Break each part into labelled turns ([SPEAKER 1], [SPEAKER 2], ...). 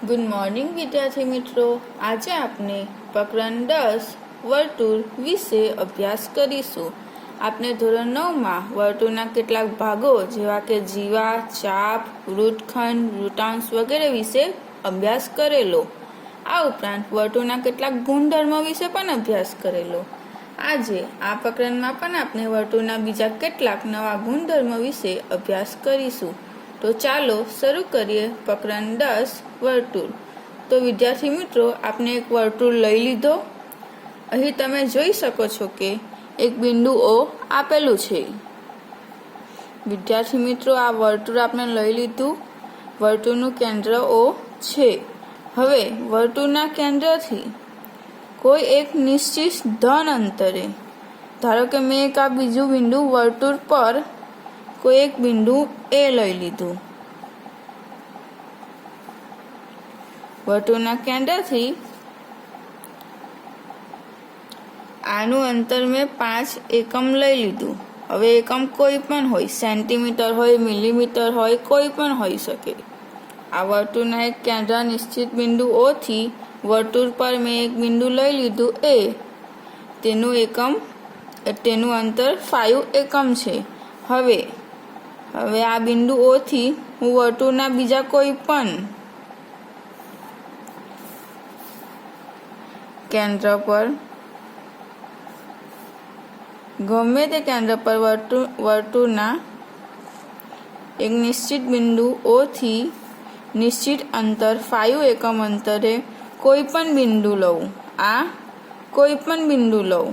[SPEAKER 1] Good morning વિદ્યાર્થી મિત્રો, આજે આપણે પ્રકરણ 10 વર્તુળ વિશે અભ્યાસ કરીશું. આપણે ધોરણ 9માં વર્તુળના કેટલાક ભાગો જેવા કે જીવા, ચાપ, વૃત્તખંડ, વૃત્તાંશ વગેરે વિશે અભ્યાસ કરેલો. આ ઉપરાંત વર્તુળના કેટલાક ગુણધર્મો વિશે પણ અભ્યાસ કરેલો. આજે આ પ્રકરણમાં પણ આપણે વર્તુળના બીજા કેટલાક નવા ગુણધર્મો વિશે અભ્યાસ કરીશું. તો ચાલો શરૂ કરીએ પ્રકરણ 10 વર્તુળ. તો વિદ્યાર્થી મિત્રો, આપણે એક વર્તુળ લઈ લીધો. અહીં તમે જોઈ શકો છો કે એક બિંદુ O આપેલું છે. વિદ્યાર્થી મિત્રો, આ વર્તુળ આપણે લઈ લીધું. વર્તુળનું કેન્દ્ર O છે. હવે વર્તુળના કેન્દ્રથી કોઈ એક નિશ્ચિત ધન અંતરે, ધારો કે મેં એક આ બીજું બિંદુ વર્તુળ પર કોઈ એક બિંદુ A લઈ લીધું. વર્તુળના કેન્દ્રથી આનું અંતર મેં 5 એકમ લઈ લીધું. હવે એકમ કોઈ પણ હોય, સેન્ટીમીટર હોય, મિલીમીટર હોય, કોઈ પણ હોઈ શકે. આ વર્તુળના એક કેન્દ્ર નિશ્ચિત બિંદુ O થી વર્તુળ પર મેં એક બિંદુ લઈ લીધું A. તેનું અંતર 5 એકમ છે. હવે આ બિંદુ O થી હું વર્તુળના બીજા કોઈ પણ કેન્દ્ર પર, ગમે તે કેન્દ્ર પર વર્તુળના એક નિશ્ચિત બિંદુ O થી નિશ્ચિત અંતર 5 એકમ અંતરે કોઈ પણ બિંદુ લઉં. આ કોઈ પણ બિંદુ લઉં,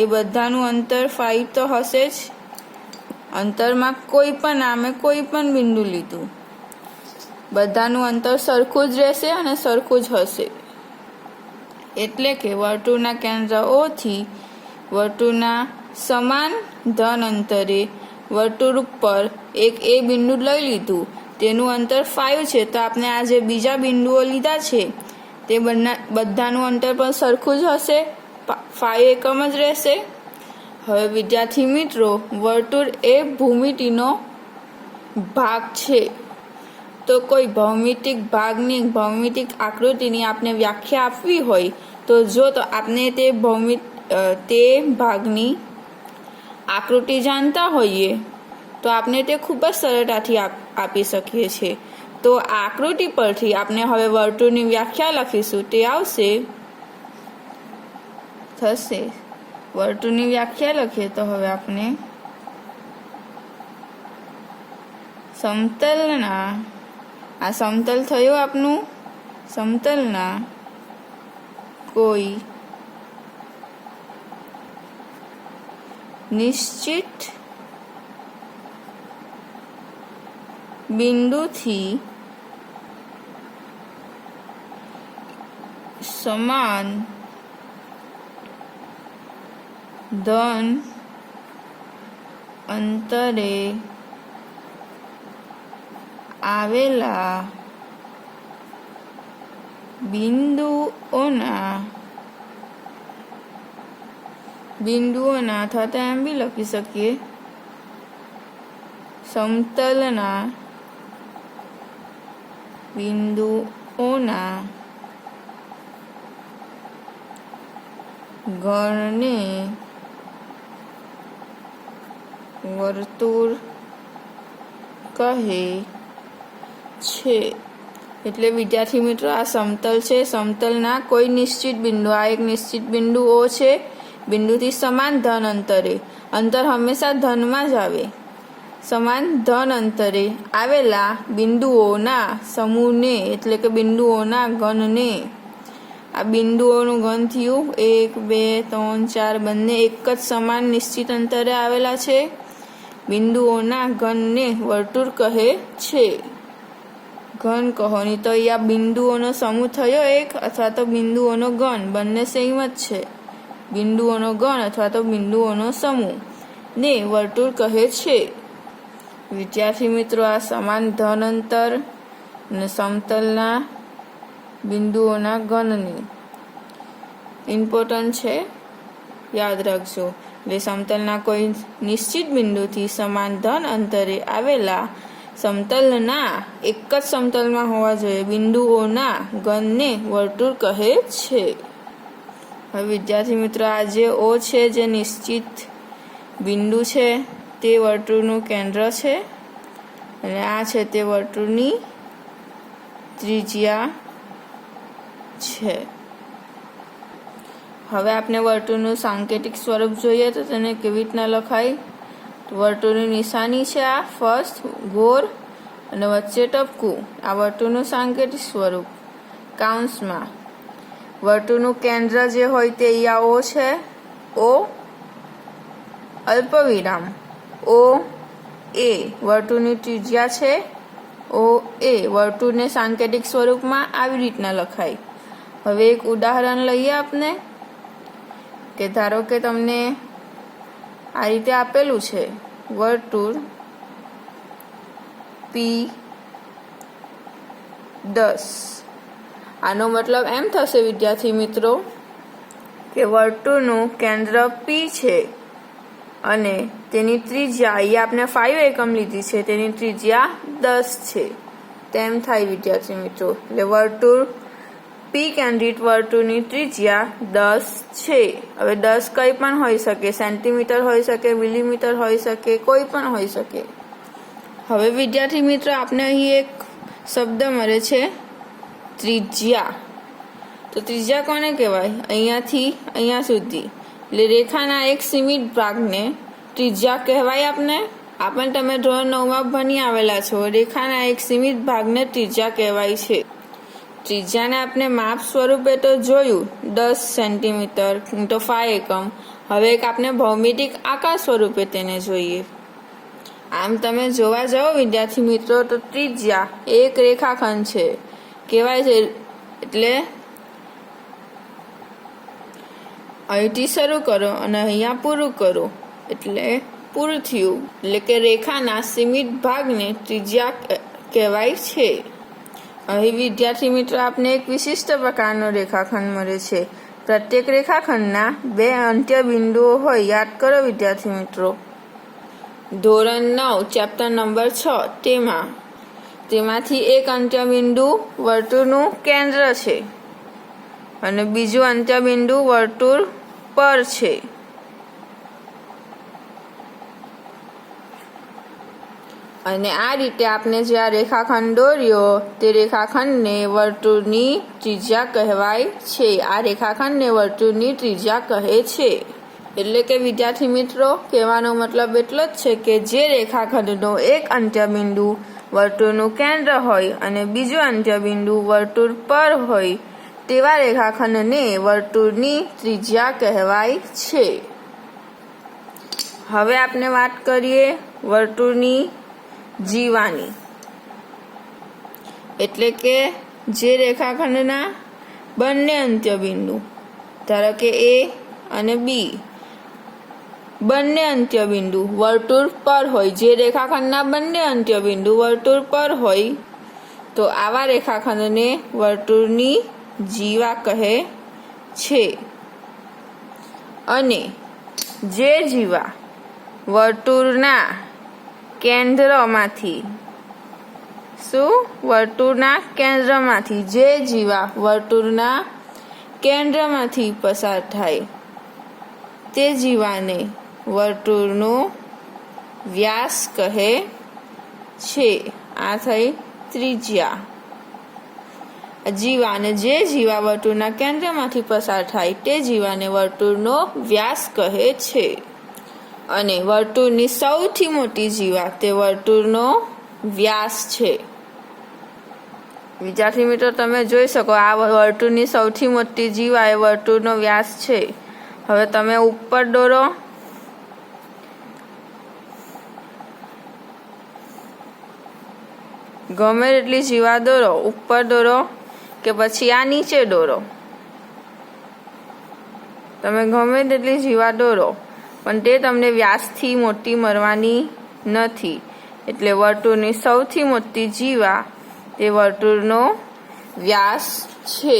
[SPEAKER 1] એ બધાનું અંતર 5 તો હશે જ. અંતરમાં કોઈ પણ નામે કોઈ પણ બિંદુ લીધું, બધાનું અંતર સરખું જ રહેશે અને સરખું જ હશે. એટલે કે વર્તુળના કેન્દ્ર O થી વર્તુળના સમાન ધન અંતરે વર્તુળ ઉપર એક A બિંદુ લઈ લીધું. તેનું અંતર 5 છે. તો આપણે આ જે બીજા બિંદુઓ લીધા છે તે બધાનું અંતર પણ સરખું જ હશે, 5 એકમ જ રહેશે. હવે વિદ્યાર્થી મિત્રો, વર્તુળ એ ભૂમિતિનો ભાગ છે. તો કોઈ ભૌમિતિક આકૃતિની આપણે વ્યાખ્યા આપવી હોય તો આપણે તે ભાગની આકૃતિ જાણતા હોઈએ તો આપણે તે ખૂબ જ સરળતાથી આપી શકીએ છીએ. તો આ આકૃતિ પરથી આપણે હવે વર્તુળની વ્યાખ્યા લખીશું. તે થશે વર્તુળની વ્યાખ્યા લખીએ તો હવે આપણે સમતલના, આ સમતલ થયું આપનું, સમતલના કોઈ નિશ્ચિત બિંદુથી સમાન ધન અંતરે આવેલા બિંદુઓના અથવા એમ બી લખી શકીએ, સમતલના બિંદુઓના ગણને વર્તુળ કહે છે. એટલે વિદ્યાર્થી મિત્રો, આ સમતલ છે. સમતલના કોઈ નિશ્ચિત બિંદુ, આ એક નિશ્ચિત બિંદુ O છે. બિંદુથી સમાન ધન અંતરે, અંતર હંમેશા ધનમાં જ આવે, સમાન ધન અંતરે આવેલા બિંદુઓના સમૂહને, એટલે કે બિંદુઓના ગણને. આ બિંદુઓનું ગણ થયું 1, 2, 3, 4, બંને એક જ સમાન નિશ્ચિત અંતરે આવેલા છે. બિંદુઓના ગણને વર્તુળ કહે છે. ઘન કહો, નહીં તો અહીંયા બિંદુઓનો સમૂહ થયો એક, અથવા તો બિંદુઓનો ગણ, બંને સેમ જ છે. બિંદુઓનો ગણ અથવા તો બિંદુઓનો સમૂહ ને વર્તુળ કહે છે. વિદ્યાર્થી મિત્રો, આ સમાન ધન અંતર અને સમતલના બિંદુઓના ગણની ઇમ્પોર્ટન્ટ છે, યાદ રાખજો. એટલે સમતલના કોઈ નિશ્ચિત બિંદુથી સમાન ધન અંતરે આવેલા સમતલના એક જ સમતલમાં હોવા જોઈએ બિંદુઓના ગણને વર્તુળ કહે છે. હવે વિદ્યાર્થી મિત્રો, આ જે ઓ છે જે નિશ્ચિત બિંદુ છે તે વર્તુળનું કેન્દ્ર છે અને આ છે તે વર્તુળની ત્રિજ્યા છે. હવે આપણે વર્તુળનું સાંકેતિક સ્વરૂપ જોઈએ તો તેને કેવી રીતના લખાય. વર્તુળની નિશાની છે આ ફર્સ્ટ ગોળ અને વચ્ચે ટપકું. આ વર્તુળનું સાંકેતિક સ્વરૂપ. કાઉન્સમાં વર્તુળનું કેન્દ્ર જે હોય તે અહીંયા ઓ છે. ઓ અલ્પવિરામ ઓ એ વર્તુળની ત્રિજ્યા છે. ઓ એ વર્તુળને સાંકેતિક સ્વરૂપમાં આવી રીતના લખાય. હવે એક ઉદાહરણ લઈએ આપણે કે ધારો કે તમને આ રીતે આપેલું છે વર્તુળ P10. આનો મતલબ એમ થશે વિદ્યાર્થી મિત્રો કે વર્તુળનું કેન્દ્ર P છે અને તેની ત્રિજ્યા અહીંયા આપણે 5 એકમ લીધી છે, તેની ત્રિજ્યા 10 છે. તેમ થાય વિદ્યાર્થી મિત્રો. એટલે વર્તુળ P કેન્દ્રિત વર્તુળની ત્રિજ્યા 10 છે. હવે 10 કંઈ પણ હોઈ શકે, સેન્ટીમીટર હોઈ શકે, મિલીમીટર હોઈ શકે, કોઈ પણ હોઈ શકે. હવે વિદ્યાર્થી મિત્રો, આપણે અહીં એક શબ્દ મળે છે ત્રિજ્યા. તો ત્રિજ્યા કોને કહેવાય? અહીંયાથી અહીંયા સુધી એટલે રેખાના એક સીમિત ભાગને ત્રિજ્યા કહેવાય. આપણે તમે ધોરણ 9માં ભણી આવેલા છો. રેખાના એક સીમિત ભાગને ત્રિજ્યા કહેવાય છે. ત્રિજ્યાને આપણે માપ સ્વરૂપે તો જોયું 10 સેન્ટીમીટર તો 5 એકમ. હવે એક આપણે ભૌમિતિક આકાર સ્વરૂપે તેને જોઈએ. આમ તમે જોવા જાઓ વિદ્યાર્થી મિત્રો તો ત્રિજ્યા એક રેખાખંડ છે કહેવાય છે. એટલે અહીંથી શરૂ કરો અને અહીંયા પૂરું કરો એટલે પૂરું થયું. એટલે કે રેખાના સીમિત ભાગને ત્રિજ્યા કહેવાય છે. અહીં વિદ્યાર્થી મિત્રો આપને એક વિશિષ્ટ પ્રકારનો રેખાખંડ મળે છે. પ્રત્યેક રેખાખંડના 2 અંત્ય બિંદુઓ હોય. યાદ કરો વિદ્યાર્થી મિત્રો, ધોરણ 9 ચેપ્ટર નંબર 6 તેમાંથી એક અંત્ય બિંદુ વર્તુળનું કેન્દ્ર છે અને બીજું અંત્ય બિંદુ વર્તુળ પર છે. અને આ રીતે આપણે જે આ રેખાખંડ દોર્યો તે રેખાખંડને વર્તુળની ત્રિજ્યા કહેવાય છે. આ રેખાખંડને વર્તુળની ત્રિજ્યા કહે છે. એટલે કે વિદ્યાર્થી મિત્રો, કહેવાનો મતલબ એટલો જ છે કે જે રેખાખંડનો એક અંત્ય બિંદુ વર્તુળનું કેન્દ્ર હોય અને બીજું અંત્ય બિંદુ વર્તુળ પર હોય તેવા રેખાખંડને વર્તુળની ત્રિજ્યા કહેવાય છે. હવે આપણે વાત કરીએ વર્તુળની જીવાની. એટલે કે જે રેખાખંડના બંને અંત્ય બિંદુ ધારો કે A અને B બંને અંત્ય બિંદુ વર્તુળ પર હોય. જે રેખાખંડના બંને અંત્ય બિંદુ વર્તુળ પર હોય તો આવા રેખાખંડને વર્તુળની જીવા કહે છે. અને જે જીવા વર્તુળના કેન્દ્રમાંથી જે જીવા વર્તુળના કેન્દ્રમાંથી પસાર થાય તે જીવાને વર્તુળનો વ્યાસ કહે છે. આ થઈ ત્રિજ્યા. જીવાને જે જીવા વર્તુળના કેન્દ્રમાંથી પસાર થાય તે જીવાને વર્તુળનો વ્યાસ કહે છે. અને વર્તુળની સૌથી મોટી જીવા તે વર્તુળનો વ્યાસ છે. વિદ્યાર્થી મિત્રો, તમે જોઈ શકો આ વર્તુળની સૌથી મોટી જીવા એ વર્તુળનો વ્યાસ છે. હવે તમે ઉપર દોરો. ગમે એટલી જીવા દોરો, ઉપર દોરો કે પછી આ નીચે દોરો, તમે ગમે તેટલી જીવા દોરો પણ તે તમને વ્યાસથી મોટી મળવાની નથી. એટલે વર્તુળની સૌથી મોટી જીવા તે વર્તુળનો વ્યાસ છે.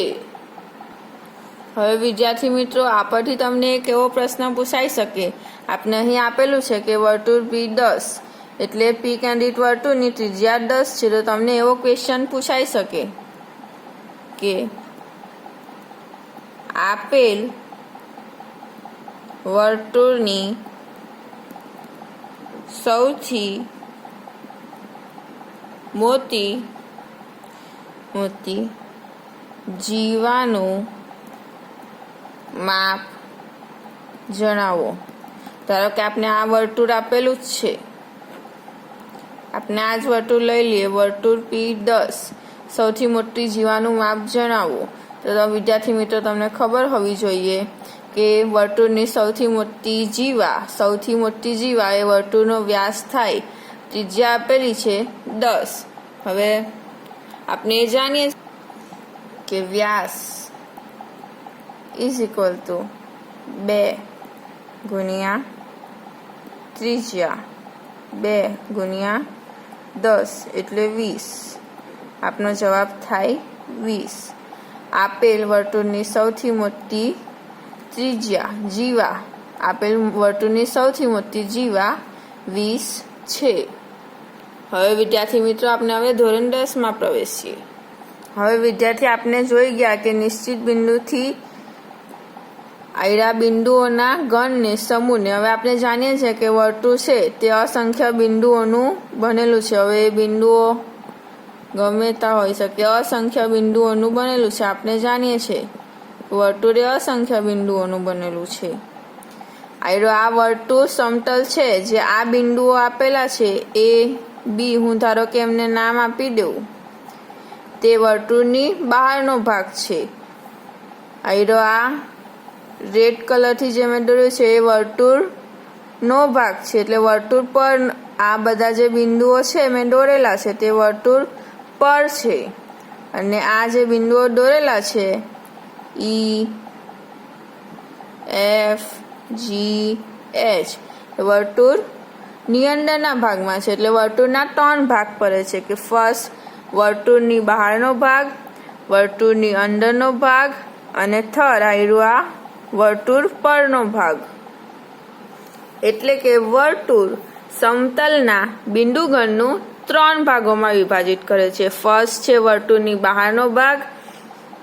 [SPEAKER 1] હવે વિદ્યાર્થી મિત્રો, આ પરથી તમને એક એવો પ્રશ્ન પૂછાઈ શકે. આપણે અહીં આપેલું છે કે વર્તુળ P10 એટલે પી કેન્દ્રિત વર્તુળની ત્રિજ્યા 10 છે. તો તમને એવો ક્વેશ્ચન પૂછાઈ શકે કે આપેલ વર્તુળની સૌથી મોટી જીવાનું માપ જણાવો. ધારો કે આપણે આ વર્તુળ આપેલું જ છે, આપણે આ જ વર્તુળ લઈ લઈએ. વર્તુળ P10 સૌથી મોટી જીવાનું માપ જણાવો. તો વિદ્યાર્થી મિત્રો તમને ખબર હોવી જોઈએ કે વર્તુળની સૌથી મોટી જીવા એ વર્તુળનો વ્યાસ થાય. ત્રિજ્યા આપેલી છે 10. હવે આપણે એ જાણીએ કે વ્યાસ = 2 ગુણ્યા ત્રિજ્યા 2 ગુણ્યા 10 એટલે 20. આપનો જવાબ થાય 20. આપેલ વર્તુળની સૌથી મોટી જીવા આપેલ વર્તુળની સૌથી મોટી જીવા 20 છે. હવે વિદ્યાર્થી મિત્રો આપણે હવે ધોરણ 10 માં પ્રવેશીએ. હવે વિદ્યાર્થી આપણે જોઈ ગયા કે નિશ્ચિત બિંદુથી આયરા બિંદુઓના ગણને સમૂહને હવે આપણે જાણીએ છીએ કે વર્તુળ છે તે અસંખ્ય બિંદુઓનું બનેલું છે. હવે એ બિંદુઓ ગમે ત્યાં હોઈ શકે, અસંખ્ય બિંદુઓનું બનેલું છે. આપણે જાણીએ છીએ વર્તુળ એ અસંખ્ય બિંદુઓનું બનેલું છે. આ વર્તુળ સમતલ છે. જે આ બિંદુઓ આપેલા છે A, B, હું ધારો કે એમને નામ આપી દઉં, તે વર્તુળની બહારનો ભાગ છે. આ રેડ કલરથી જે મેં દોર્યું છે એ વર્તુળનો ભાગ છે. એટલે વર્તુળ પર આ બધા જે બિંદુઓ છે મેં દોરેલા છે તે વર્તુળ પર છે. અને આ જે બિંદુઓ દોરેલા છે E, F, G, H વર્તુળની અંદરના ભાગમાં છે. એટલે વર્તુળના 3 ભાગ પડે છે કે ફર્સ્ટ વર્તુળની બહારનો ભાગ, વર્તુળની અંદરનો ભાગ અને થર્ડ આ વર્તુળ પરનો ભાગ. એટલે કે વર્તુળ સમતલના બિંદુગણનું 3 ભાગોમાં વિભાજિત કરે છે. ફર્સ્ટ છે વર્તુળની બહારનો ભાગ,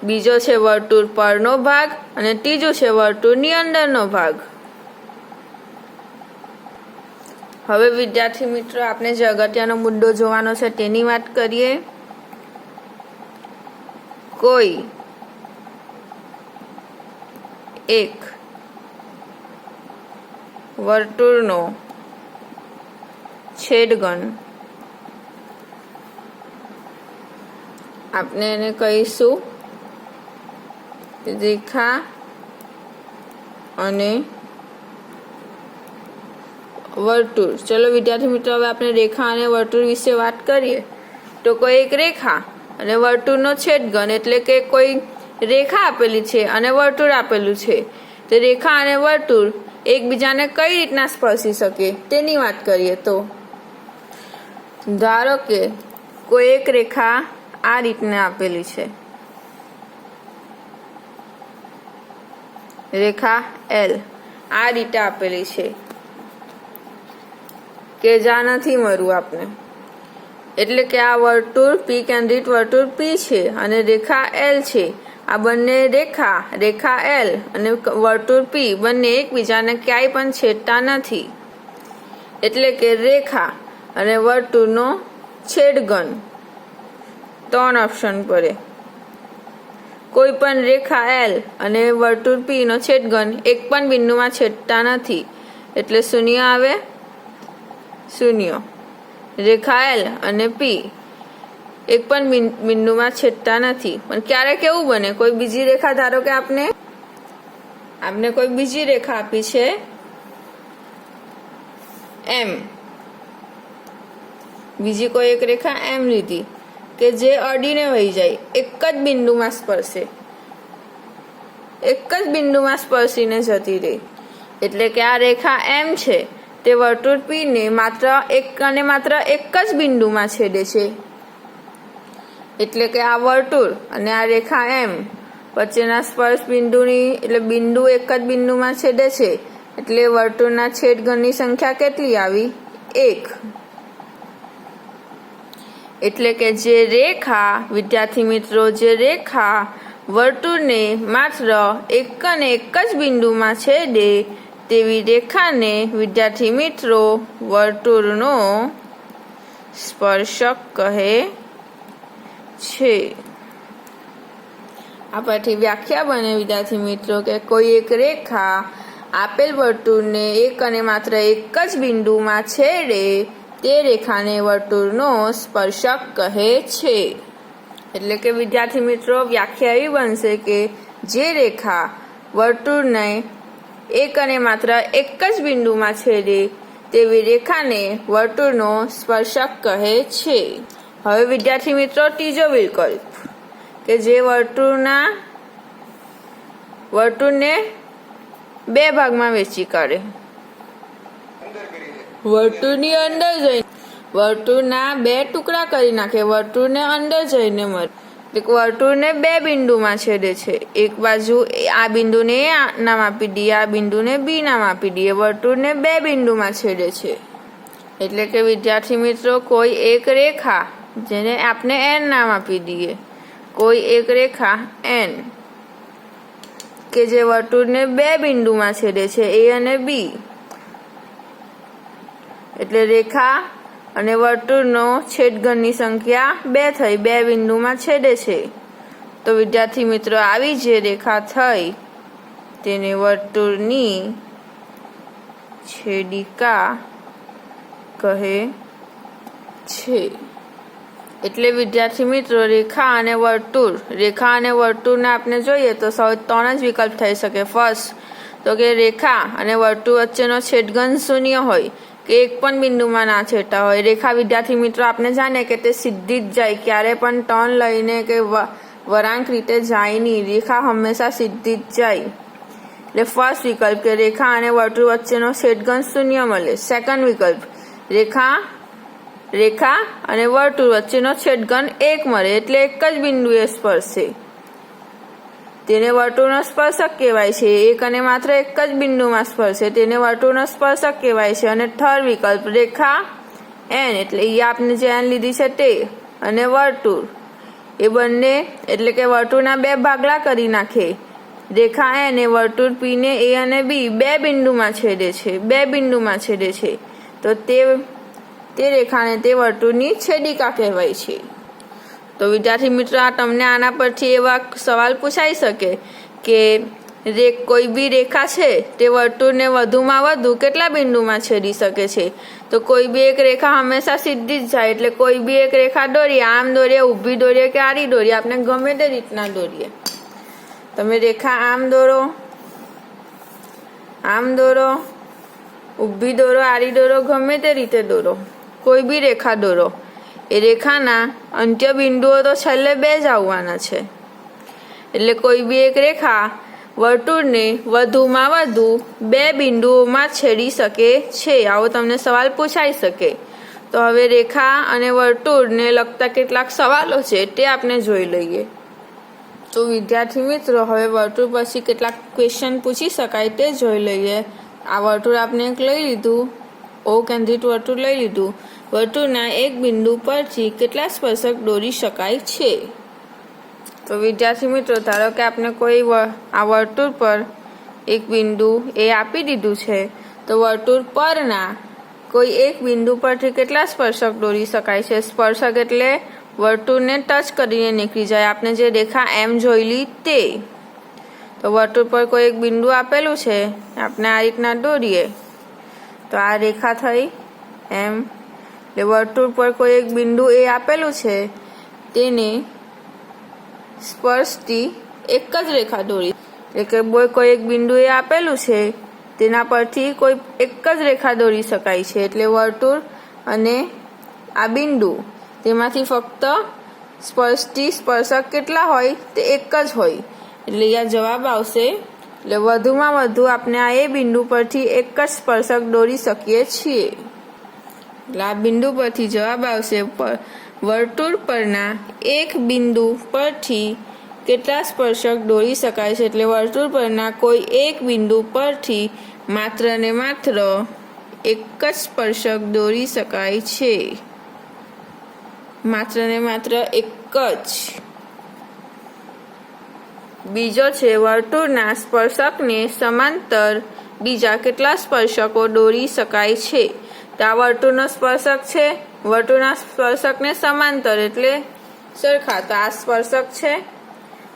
[SPEAKER 1] બીજો છે વર્તુળ પરનો ભાગ અને ત્રીજો છે વર્તુળની અંદરનો ભાગ. હવે વિદ્યાર્થી મિત્રો આપણે જે અગત્યનો મુદ્દો જોવાનો છે તેની વાત કરીએ. કોઈ એક વર્તુળનો છેદગણ આપણે એને કહીશું રેખા અને વર્તુળ. ચલો વિદ્યાર્થી મિત્રો હવે આપણે રેખા અને વર્તુળ વિશે વાત કરીએ. તો કોઈ એક રેખા અને વર્તુળનો છેદગણ એટલે કે કોઈ રેખા આપેલી છે અને વર્તુળ આપેલું છે. તો રેખા અને વર્તુળ એકબીજાને કઈ રીતના સ્પર્શી શકે તેની વાત કરીએ. તો ધારો કે કોઈ એક રેખા આ રીતના આપેલી છે, રેખા L આ રીતે આપેલી છે કે જ્યાં નથી મળવું આપણે. એટલે કે આ વર્તુળ P કેન્દ્રિત વર્તુળ P છે અને રેખા L છે. આ બંને રેખા L અને વર્તુળ P બંને એકબીજાને ક્યાંય પણ છેદતા નથી. એટલે કે રેખા અને વર્તુળનો છેદગણ 3 ઓપ્શન પડે. કોઈ પણ રેખા L અને વર્તુળ P નો છેદગણ એક પણ બિંદુમાં છેદતા નથી એટલે 0 આવે. 0 રેખા L અને P એક પણ બિંદુમાં છેદતા નથી. પણ ક્યારેક એવું બને કોઈ બીજી રેખા, ધારો કે આપણે કોઈ બીજી રેખા આપી છે M, બીજી કોઈ એક રેખા M લીધી કે જે અડીને વહી જાય, એક જ બિંદુમાં સ્પર્શે, એક જ બિંદુમાં સ્પર્શીને જતી રહી. એટલે કે આ રેખા M છે તે વર્તુળ P ને માત્ર એક જ બિંદુમાં છેદે છે. એટલે કે આ વર્તુળ અને આ રેખા M વચ્ચેના સ્પર્શ બિંદુની એટલે બિંદુ એક જ બિંદુમાં છેદે છે. એટલે વર્તુળના છેદગણની સંખ્યા કેટલી આવી? 1. એટલે કે જે રેખા વિદ્યાર્થી મિત્રો જે રેખા વર્તુળને માત્ર એક અને એક જ બિંદુમાં છેદે તેવી રેખાને વિદ્યાર્થી મિત્રો વર્તુળનો સ્પર્શક કહે છે। આ પરથી વ્યાખ્યા બને વિદ્યાર્થી મિત્રો કે કોઈ એક રેખા આપેલ વર્તુળને એક અને માત્ર એક જ બિંદુમાં છેડે તે રેખાને વર્તુળનો સ્પર્શક કહે છે। એટલે કે વિદ્યાર્થી મિત્રો વ્યાખ્યા એવી બનશે કે જે રેખા વર્તુળને એક અને માત્ર એક જ બિંદુમાં છેદે તેવી રેખાને વર્તુળનો સ્પર્શક કહે છે। હવે વિદ્યાર્થી મિત્રો ત્રીજો વિકલ્પ કે જે વર્તુળને બે ભાગમાં વહેંચી કાઢે, વર્તુળની અંદર જઈને વર્તુળના બે ટુકડા કરી નાખે, વર્તુળને અંદર જઈને મળે, વર્તુળને બે બિંદુમાં છેદે છે। એક બાજુ આ બિંદુને એ નામ આપી દઈએ, આ બિંદુને બી નામ આપી દઈએ, વર્તુળને બે બિંદુમાં છેદે છે। એટલે કે વિદ્યાર્થી મિત્રો કોઈ એક રેખા જેને આપણે એન નામ આપી દઈએ, કોઈ એક રેખા એન કે જે વર્તુળને બે બિંદુમાં છેદે છે એ અને બી, એટલે રેખા અને વર્તુળનો છેદગણની સંખ્યા 2 થઈ, બે બિંદુમાં છેદે છે। તો વિદ્યાર્થી મિત્રો આવી જે રેખા થઈ તેને વર્તુળની છેદિકા કહે છે। એટલે વિદ્યાર્થી મિત્રો રેખા અને વર્તુળને આપણે જોઈએ તો 3 જ વિકલ્પ થઈ શકે। ફર્સ્ટ તો કે રેખા અને વર્તુળ વચ્ચેનો છેદગણ શૂન્ય હોય કે એક પણ બિંદુમાં ના છેડતા હોય। રેખા વિદ્યાર્થી મિત્રો આપણે જાણીએ કે તે સીધી જ જાય, ક્યારે પણ ટર્ન લઈને કે વળાંક રીતે જાય નહીં, રેખા હંમેશા સીધી જ જાય। એટલે ફર્સ્ટ વિકલ્પ કે રેખા અને વર્તુળ વચ્ચેનો છેદગણ શૂન્ય મળે। સેકન્ડ વિકલ્પ રેખા અને વર્તુળ વચ્ચેનો છેદગણ 1 મળે, એટલે એક જ બિંદુએ સ્પર્શે તેને વર્તુળનો સ્પર્શક કહેવાય છે। એક અને માત્ર એક જ બિંદુમાં સ્પર્શે તેને વર્તુળનો સ્પર્શક કહેવાય છે। અને થર્ડ વિકલ્પ રેખા એન એટલે એ આપણે જે એન લીધી છે તે અને વર્તુળ એ બંને એટલે કે વર્તુળના બે ભાગલા કરી નાખે, રેખા એન એ વર્તુળ પી ને એ અને બી બે બિંદુમાં છેદે છે તો તે રેખાને તે વર્તુળની છેદિકા કહેવાય છે। તો વિદ્યાર્થી મિત્રો તમને આના પરથી એવા સવાલ પૂછાઈ શકે કે કોઈ બી રેખા છે તે વર્તુળને વધુમાં વધુ કેટલા બિંદુમાં છેદી શકે છે? તો કોઈ બી એક રેખા હંમેશા સીધી જ જાય, એટલે કોઈ બી એક રેખા દોરીએ, આમ દોરીએ, ઊભી દોરીએ કે આડી દોરીએ, આપણે ગમે તે રીતના દોરીએ। તમે રેખા આમ દોરો, ઊભી દોરો, આડી દોરો, ગમે તે રીતે દોરો, કોઈ બી રેખા દોરો, એ રેખાના અંત્ય બિંદુઓ તો છેલ્લે 2 જ આવવાના છે। એટલે કોઈ બી એક રેખા વર્તુળને વધુમાં વધુ 2 બિંદુઓમાં છેદી શકે છે, આવો તમને સવાલ પૂછાઈ શકે। તો હવે રેખા અને વર્તુળને લગતા કેટલાક સવાલો છે તે આપણે જોઈ લઈએ। તો વિદ્યાર્થી મિત્રો હવે વર્તુળ પછી કેટલાક ક્વેશ્ચન પૂછી શકાય તે જોઈ લઈએ। આ વર્તુળ આપણે એક લઈ લીધું, ઓ કેન્દ્રિત વર્તુળ લઈ લીધું, વર્તુળના એક બિંદુ પરથી કેટલા સ્પર્શક દોરી શકાય છે? તો વિદ્યાર્થી મિત્રો ધારો કે આપણે કોઈ આ વર્તુળ પર એક બિંદુ એ આપી દીધું છે, તો વર્તુળ પરના કોઈ એક બિંદુ પરથી કેટલા સ્પર્શક દોરી શકાય છે? સ્પર્શક એટલે વર્તુળને ટચ કરીને નીકળી જાય, આપણે જે રેખા એમ જોઈલી તે। તો વર્તુળ પર કોઈ એક બિંદુ આપેલું છે, આપણે આ રીતના દોરીએ તો આ રેખા થઈ એમ, એટલે વર્તુળ પર કોઈ એક બિંદુ એ આપેલું છે તેને સ્પર્શતી એક જ રેખા દોરી, એટલે કે કોઈ એક બિંદુ એ આપેલું છે તેના પરથી કોઈ એક જ રેખા દોરી શકાય છે। એટલે વર્તુળ અને આ બિંદુ તેમાંથી ફક્ત સ્પર્શક કેટલા હોય? તે એક જ હોય, એટલે અહીંયા જવાબ આવશે। એટલે વધુમાં વધુ આપણે આ એ બિંદુ પરથી એક જ સ્પર્શક દોરી શકીએ છીએ, એટલે આ બિંદુ પરથી જવાબ આવશે વર્તુળ પરના એક બિંદુ પરથી કેટલા સ્પર્શક દોરી શકાય છે? એટલે વર્તુળ પરના કોઈ એક બિંદુ પરથી માત્ર ને માત્ર એક જ સ્પર્શક દોરી શકાય છે। માત્ર ને માત્ર એક જ. બીજો છે વર્તુળના સ્પર્શકને સમાંતર બીજા કેટલા સ્પર્શકો દોરી શકાય છે. તો આ વર્તુળનો સ્પર્શક છે, વર્તુળના સ્પર્શકને સમાંતર એટલે સરખા. તો આ સ્પર્શક છે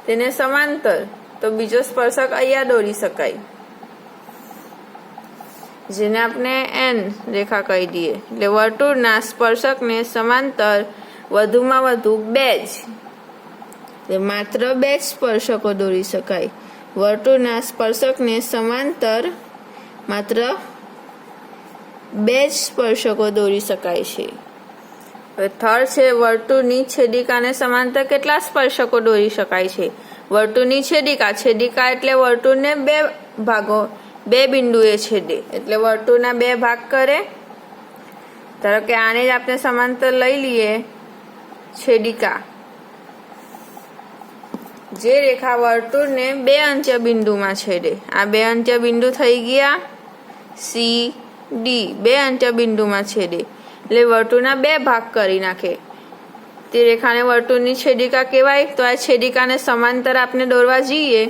[SPEAKER 1] તેને સમાંતર, તો બીજો સ્પર્શક અહીંયા દોરી શકાય, જેને આપણે એન રેખા કહી દઈએ. એટલે વર્તુળના સ્પર્શકને સમાંતર વધુમાં વધુ બે જ, માત્ર બે જ સ્પર્શકો દોરી શકાય. વર્તુળના સ્પર્શકને સમાંતર માત્ર બે જ સ્પર્શકો દોરી શકાય છે. હવે થર્ડ છે વર્તુળની છેદિકાને સમાંતર કેટલા સ્પર્શકો દોરી શકાય છે. વર્તુળની છેદિકા, છેદિકા એટલે વર્તુળને બે ભાગો, બે બિંદુએ છેદે એટલે વર્તુળના બે ભાગ કરે. ધારો કે આને જ આપણે સમાંતર લઈ લઈએ છેદિકા, જે રેખા વર્તુળને બે અંત્ય બિંદુમાં છેદે. આ બે અંત્ય બિંદુ થઈ ગયા સી ડી, બે અંત્ય બિંદુમાં છેદે એટલે વર્તુળના બે ભાગ કરી નાખે. તે રેખાને વર્તુળની છેદિકા કહેવાય. તો આ છેદિકાને સમાંતર આપણે દોરવા જઈએ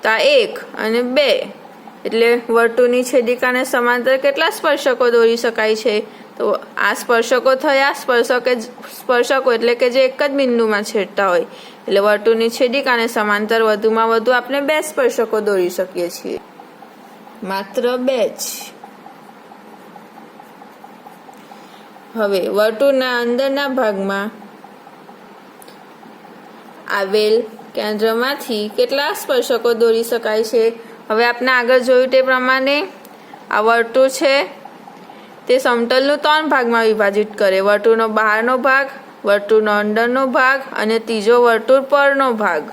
[SPEAKER 1] તો આ 1 અને 2 એટલે વર્તુળની છેદિકાને સમાંતર કેટલા સ્પર્શકો દોરી શકાય છે. તો આ સ્પર્શકો થયા, સ્પર્શકો એટલે કે જે એક જ બિંદુમાં છેદતા હોય. એટલે વર્તુળની છેદિકાને સમાંતર વધુમાં વધુ આપણે બે સ્પર્શકો દોરી શકીએ છીએ, માત્ર બે જ. હવે વર્તુળના અંદરના ભાગમાં આવેલ કેન્દ્રમાંથી કેટલા સ્પર્શકો દોરી શકાય છે. હવે આપણે આગળ જોયું તે પ્રમાણે આ વર્તુળ છે તે સમતલનું 3 ભાગમાં વિભાજિત કરે. વર્તુળનો બહારનો ભાગ, વર્તુળનો અંદરનો ભાગ અને ત્રીજો વર્તુળ પરનો ભાગ.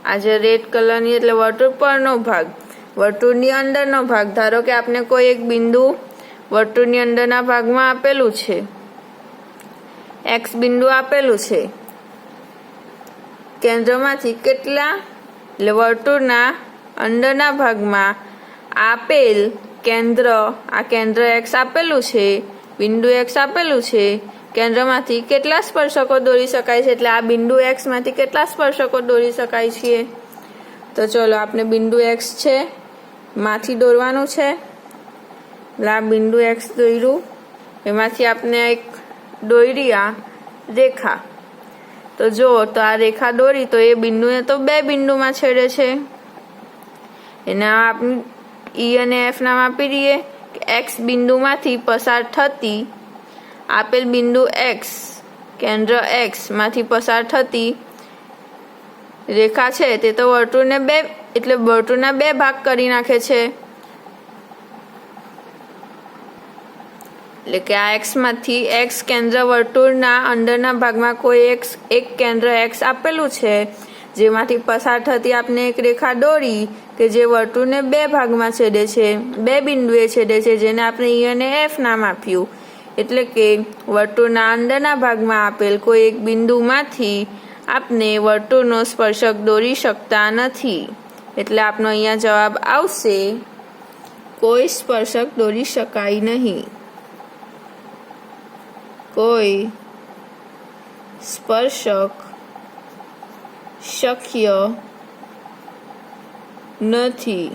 [SPEAKER 1] આ જે રેડ કલરની એટલે વર્તુળ પરનો ભાગ. વર્તુળની અંદરનો ભાગ, ધારો કે આપણે કોઈ એક બિંદુ વર્તુળની અંદરના ભાગમાં આપેલું છે, એક્સ બિંદુ આપેલું છે. કેન્દ્રમાંથી કેટલા એટલે વર્તુળના અંદરના ભાગમાં આપેલ કેન્દ્ર, આ કેન્દ્ર એક્સ આપેલું છે, બિંદુ એક્સ આપેલું છે, કેન્દ્રમાંથી કેટલા સ્પર્શકો દોરી શકાય છે. એટલે આ બિંદુ એક્સ માંથી કેટલા સ્પર્શકો દોરી શકાય છે. તો ચલો આપણે બિંદુ એક્સ છે માંથી દોરવાનું છે. એટલે આ બિંદુ એક્સ દોર્યું, એમાંથી આપણે એક દોરી આ રેખા. તો જો તો આ રેખા દોરી તો એ બિંદુને તો બે બિંદુમાં છેડે છે. એના આપણે ઈ અને એફ નામ આપી દઈએ કે એક્સ બિંદુમાંથી પસાર થતી આપેલ બિંદુ એક્સ, કેન્દ્ર એક્સ માંથી પસાર થતી રેખા છે તે તો વર્તુળને બે એટલે વર્તુળના બે ભાગ કરી નાખે છે. એટલે કે આ એક્સ માંથી એક્સ કેન્દ્ર વર્તુળના અંદરના ભાગમાં કોઈ એક કેન્દ્ર એક્સ આપેલું છે, જેમાંથી પસાર થતી આપણે એક રેખા દોરી કે જે વર્તુળને બે ભાગમાં છેદે છે, બે બિંદુએ છેદે છે, જેને આપણે ઈ અને એફ નામ આપ્યું. એટલે કે વર્તુળના અંદરના ભાગમાં આપેલ કોઈ એક બિંદુમાંથી આપણે વર્તુળનો સ્પર્શક દોરી શકતા નથી. એટલે આપનો અહીંયા જવાબ આવશે કોઈ સ્પર્શક દોરી શકાય નહીં. કોઈ સ્પર્શક શક્ય નથી,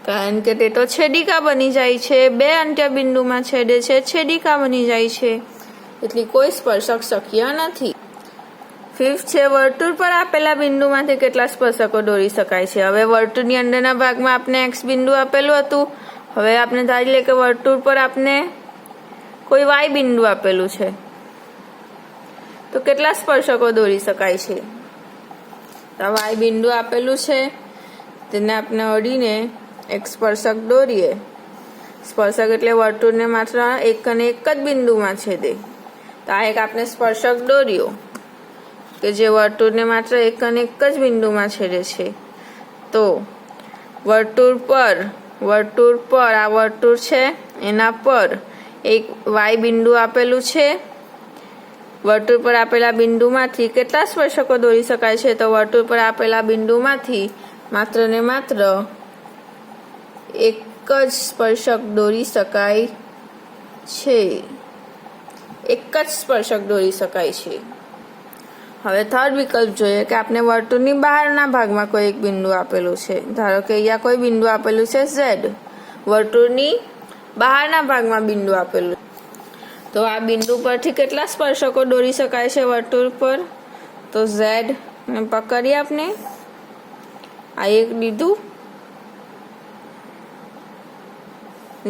[SPEAKER 1] કારણ કે તે તો છેદિકા બની જાય છે, બે અંત્ય બિંદુમાં છેદે છે, છેદિકા બની જાય છે. એટલે કોઈ સ્પર્શક શક્ય નથી. 5th છે વર્તુળ પર આપેલા બિંદુમાંથી કેટલા સ્પર્શકો દોરી શકાય છે. હવે વર્તુળની અંદરના ભાગમાં આપણે એક્સ બિંદુ આપેલું હતું. હવે આપણે ધારી લઈએ કે વર્તુળ પર આપણે કોઈ વાય બિંદુ આપેલું છે, તો કેટલા સ્પર્શકો દોરી શકાય છે. તો વાય બિંદુ આપેલું છે તેને આપણે અડીને એક સ્પર્શક દોરીએ. સ્પર્શક એટલે વર્તુળને માત્ર એક અને એક જ બિંદુમાં છેદે. તો આ એક આપણે સ્પર્શક દોર્યો કે જે વર્તુળને માત્ર એક અને એક જ બિંદુમાં છેદે છે. તો વર્તુળ પર આ વર્તુળ છે એના પર એક વાય બિંદુ આપેલું છે. વર્તુળ પર આપેલા બિંદુમાંથી કેટલા સ્પર્શકો દોરી શકાય છે. તો વર્તુળ પર આપેલા બિંદુમાંથી માત્ર ને માત્ર એક જ સ્પર્શક દોરી શકાય છે. એક જ સ્પર્શક દોરી શકાય છે। હવે થર્ડ વિકલ્પ જોઈએ કે આપણે વર્તુળની બહારના ભાગમાં કોઈ એક બિંદુ આપેલું છે। ધારો કે અહીંયા કોઈ બિંદુ આપેલું છે Z, વર્તુળની બહારના ભાગમાં બિંદુ આપેલું, તો આ બિંદુ પરથી કેટલા સ્પર્શકો દોરી શકાય છે વર્તુળ પર? તો Z ને પકડીએ આપણે, આ એક લીધું,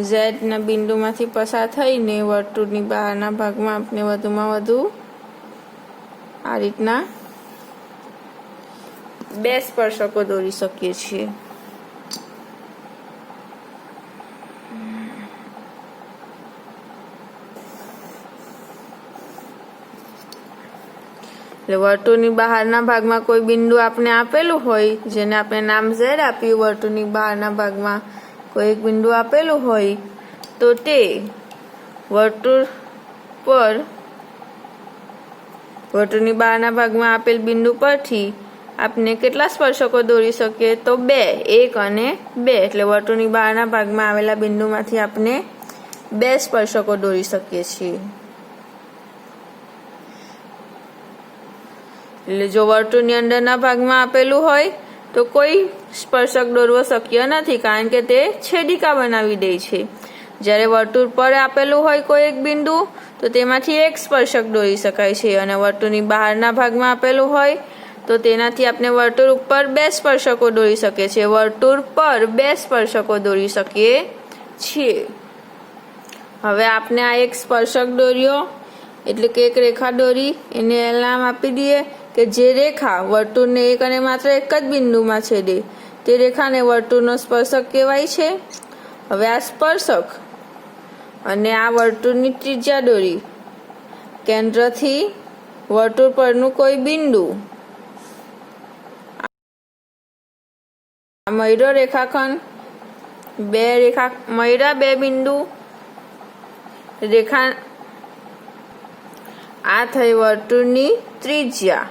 [SPEAKER 1] Z ના બિંદુમાંથી પસાર થઈને વર્તુળની બહારના ભાગમાં આપણે વધુમાં વધુ આ રીતના 2 સ્પર્શકો દોરી શકીએ છીએ। એટલે વર્તુળની બહારના ભાગમાં કોઈ બિંદુ આપણે આપેલું હોય, જેને આપણે નામ Z આપ્યું, વર્તુળની બહારના ભાગમાં કોઈ એક બિંદુ આપેલું હોય, તો તે વર્તુળની બહારના ભાગમાં આપેલ બિંદુ પરથી આપણે કેટલા સ્પર્શકો દોરી શકીએ? તો 2, 1 અને 2, એટલે વર્તુળની બહારના ભાગમાં આવેલા બિંદુમાંથી આપણે 2 સ્પર્શકો દોરી શકીએ છીએ। એટલે જો વર્તુળની અંદરના ભાગમાં આપેલું હોય તો કોઈ સ્પર્શક દોરવો શક્ય નથી, કારણ કે તે છેદિકા બનાવી દે છે। જ્યારે વર્તુળ પર આપેલું હોય કોઈ એક બિંદુ તો તેમાંથી એક સ્પર્શક દોરી શકાય છે, અને વર્તુળની બહારના ભાગમાં આપેલું હોય તો તેનાથી આપણે વર્તુળ ઉપર 2 સ્પર્શકો દોરી શકીએ છીએ। વર્તુળ પર 2 સ્પર્શકો દોરી શકીએ છીએ। હવે આપણે આ એક સ્પર્શક દોર્યો, એટલે કે એક રેખા દોરી, એને નામ આપી દઈએ કે જે રેખા વર્તુળને એક અને માત્ર એક જ બિંદુમાં છેદે તે રેખાને વર્તુળનો સ્પર્શક કહેવાય છે। હવે આ સ્પર્શક અને આ વર્તુળની ત્રિજ્યા દોરી, કેન્દ્રથી વર્તુળ પરનું કોઈ બિંદુ, આ મળ્યો રેખાખંડ, મળ્યા 2 બિંદુ, રેખા, આ થઈ વર્તુળની ત્રિજ્યા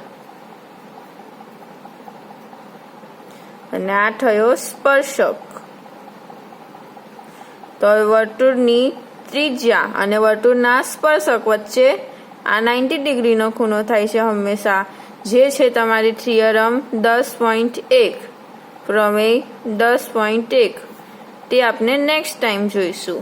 [SPEAKER 1] અને આ થયો સ્પર્શક। તો વર્તુળની ત્રિજ્યા અને વર્તુળના સ્પર્શક વચ્ચે આ 90 ડિગ્રીનો ખૂણો થાય છે હંમેશા, જે છે તમારી થિયરમ 10.1, પ્રમેય 10.1। તે આપણે નેક્સ્ટ ટાઈમ જોઈશું।